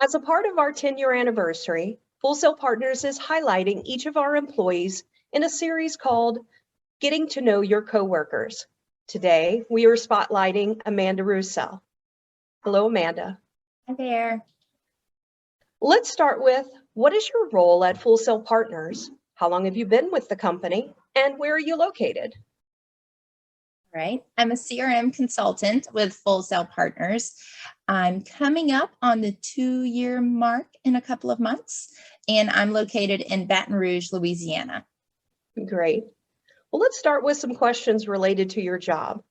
As a part of our 10-year anniversary, Full Sail Partners is highlighting each of our employees in a series called Getting to Know Your Coworkers. Today, we are spotlighting Amanda Roussel. Hello, Amanda. Hi there. Let's start with, what is your role at Full Sail Partners? How long have you been with the company, and where are you located? All right. I'm a CRM consultant with Full Sail Partners. I'm coming up on the 2-year mark in a couple of months, and I'm located in Baton Rouge, Louisiana. Great. Well, let's start with some questions related to your job.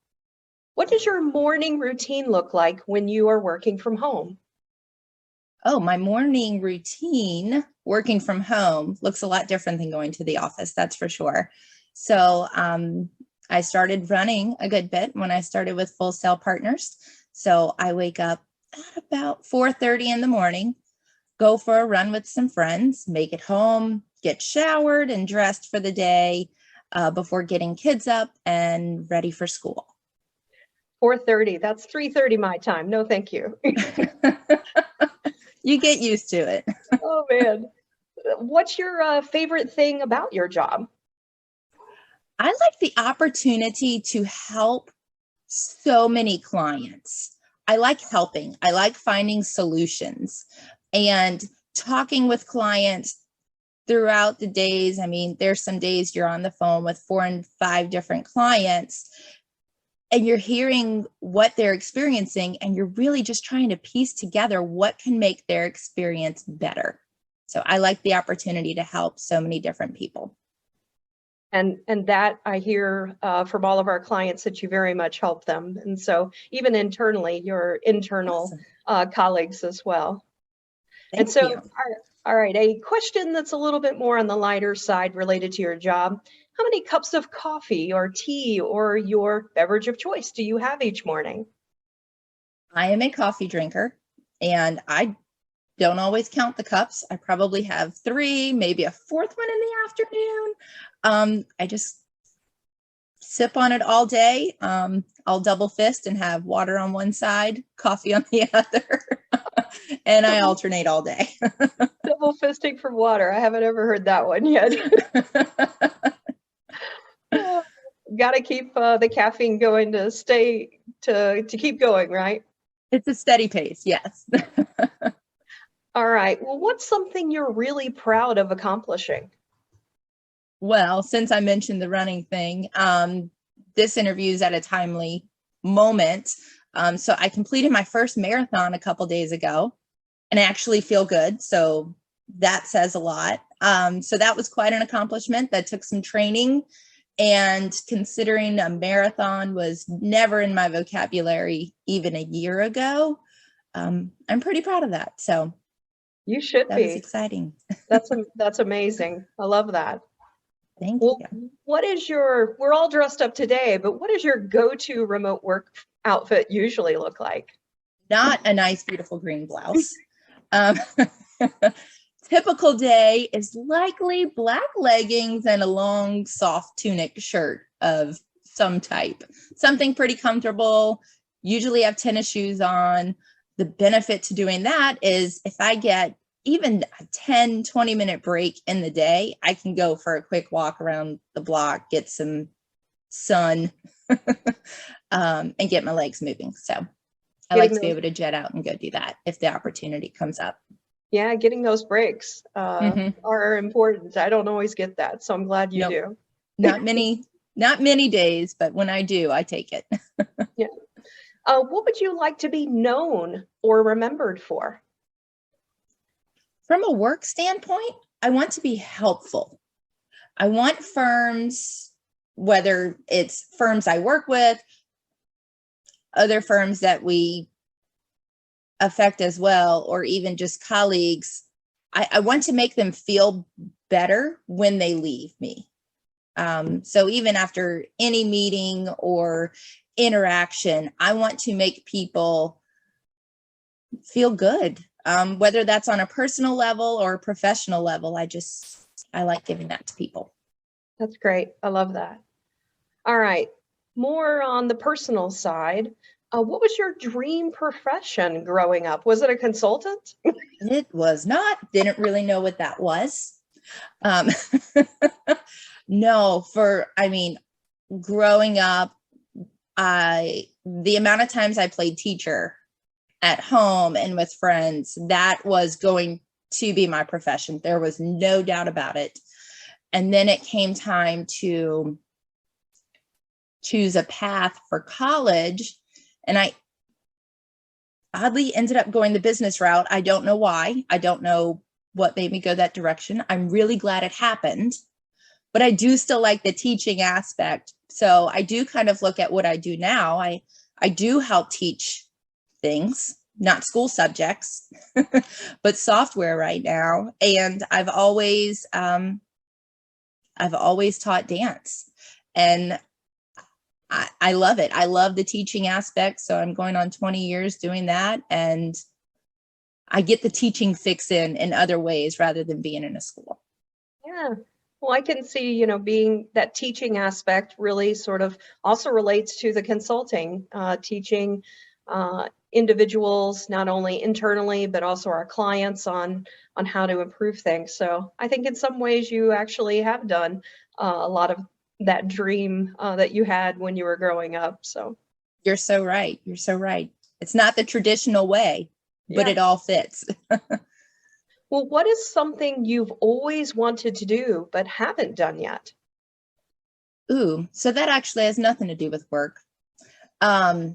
What does your morning routine look like when you are working from home? Oh, my morning routine working from home looks a lot different than going to the office, that's for sure. So I started running a good bit when I started with Full Sail Partners. So I wake up at about 4:30 in the morning, go for a run with some friends, make it home, get showered and dressed for the day before getting kids up and ready for school. 4:30, that's 3:30 my time. No, thank you. You get used to it. Oh, man. What's your favorite thing about your job? I like the opportunity to help so many clients. I like helping. I like finding solutions and talking with clients throughout the days. I mean, there's some days you're on the phone with 4 and 5 different clients, and you're hearing what they're experiencing, and you're really just trying to piece together what can make their experience better. So I like the opportunity to help so many different people. And that I hear from all of our clients that you very much help them. And so even internally, your internal colleagues as well. Thank you. All right, a question that's a little bit more on the lighter side related to your job. How many cups of coffee or tea or your beverage of choice do you have each morning? I am a coffee drinker, and I don't always count the cups. I probably have 3, maybe a 4th one in the afternoon. I just sip on it all day. I'll double fist and have water on one side, coffee on the other, and I alternate all day. Double fisting for water. I haven't ever heard that one yet. Got to keep the caffeine going to keep going, right? It's a steady pace, yes. All right. Well, what's something you're really proud of accomplishing? Well, since I mentioned the running thing, this interview is at a timely moment. So I completed my first marathon a couple days ago, and I actually feel good. So that says a lot. So that was quite an accomplishment. That took some training, and considering a marathon was never in my vocabulary even a year ago, I'm pretty proud of that. So you should be. That was exciting. That's amazing. I love that. Thank you. What is we're all dressed up today, but what does your go-to remote work outfit usually look like? Not a nice, beautiful green blouse. Typical day is likely black leggings and a long, soft tunic shirt of some type. Something pretty comfortable. Usually have tennis shoes on. The benefit to doing that is if I get even a 10, 20-minute break in the day, I can go for a quick walk around the block, get some sun, and get my legs moving. So I like to be able to jet out and go do that if the opportunity comes up. Yeah, getting those breaks are important. I don't always get that, so I'm glad you do. Not many days, but when I do, I take it. Yeah. What would you like to be known or remembered for? From a work standpoint, I want to be helpful. I want firms, whether it's firms I work with, other firms that we affect as well, or even just colleagues, I want to make them feel better when they leave me. So even after any meeting or interaction, I want to make people feel good, whether that's on a personal level or a professional level. I like giving that to people. That's great. I love that. All right. More on the personal side. What was your dream profession growing up? Was it a consultant? It was not, didn't really know what that was. Um, no, growing up, the amount of times I played teacher at home and with friends, that was going to be my profession. There was no doubt about it. And then it came time to choose a path for college. And I oddly ended up going the business route. I don't know why. I don't know what made me go that direction. I'm really glad it happened, but I do still like the teaching aspect. So I do kind of look at what I do now. I do help teach things, not school subjects, but software right now. And I've always taught dance, and I love it. I love the teaching aspect. So I'm going on 20 years doing that. And I get the teaching fix in other ways rather than being in a school. Yeah. Well, I can see, being that teaching aspect really sort of also relates to the consulting, teaching individuals, not only internally, but also our clients on how to improve things. So I think in some ways you actually have done a lot of that dream that you had when you were growing up. So You're so right. You're so right. It's not the traditional way, but yeah. it all fits. Well, what is something you've always wanted to do but haven't done yet? Ooh, so that actually has nothing to do with work. I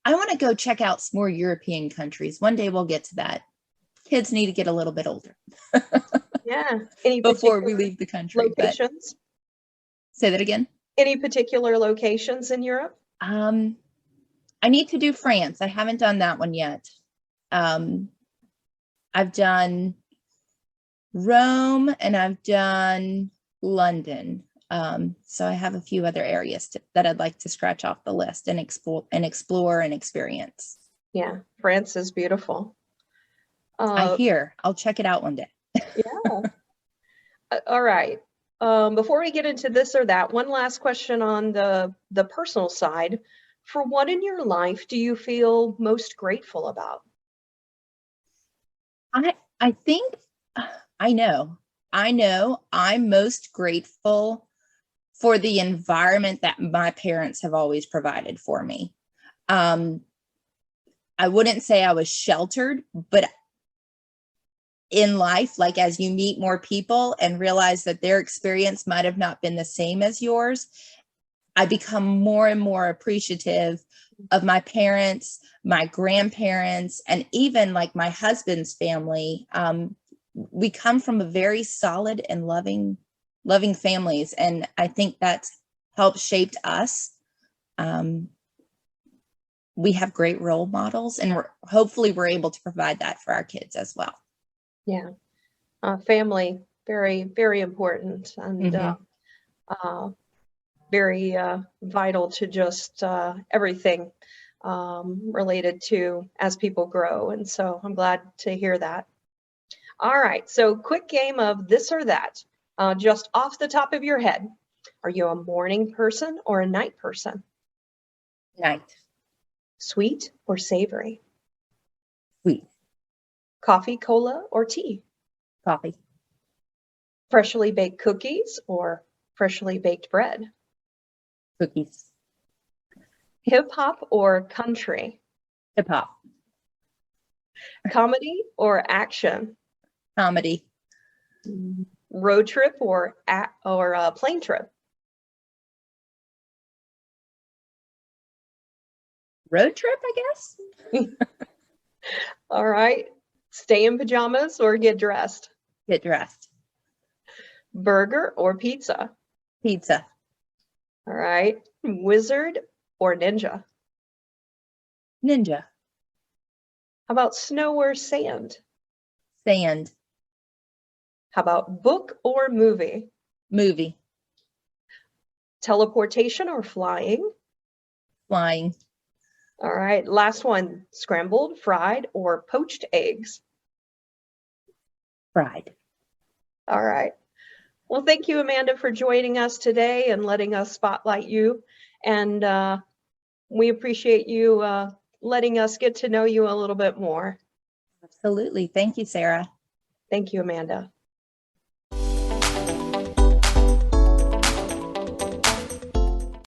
want to go check out some more European countries. One day we'll get to that. Kids need to get a little bit older. Yeah. Any before particular we leave the country. locations? But say that again. Any particular locations in Europe? I need to do France. I haven't done that one yet. I've done Rome and I've done London. So I have a few other areas that I'd like to scratch off the list and explore and experience. Yeah, France is beautiful. I hear. I'll check it out one day. Yeah. All right. Before we get into this or that, one last question on the personal side. For what in your life do you feel most grateful about? I think I know I'm most grateful for the environment that my parents have always provided for me. I wouldn't say I was sheltered, but in life, like as you meet more people and realize that their experience might have not been the same as yours, I become more and more appreciative of my parents, my grandparents, and even like my husband's family. We come from a very solid and loving families. And I think that's helped shape us. We have great role models, and hopefully we're able to provide that for our kids as well. Yeah. Family, very, very important, and very vital to just everything related to as people grow. And so I'm glad to hear that. All right, so quick game of this or that, just off the top of your head. Are you a morning person or a night person? Night. Sweet or savory? Sweet. Coffee, cola, or tea? Coffee. Freshly baked cookies or freshly baked bread? Cookies. Hip hop or country? Hip hop. Comedy or action? Comedy. Road trip or plane trip? Road trip, I guess. All right. Stay in pajamas or get dressed? Get dressed. Burger or pizza? Pizza. All right. Wizard or ninja? Ninja. How about snow or sand? Sand. How about book or movie? Movie. Teleportation or flying? Flying. All right. Last one. Scrambled, fried, or poached eggs? Fried. All right. Well, thank you, Amanda, for joining us today and letting us spotlight you. And We appreciate you letting us get to know you a little bit more. Absolutely. Thank you, Sarah. Thank you, Amanda.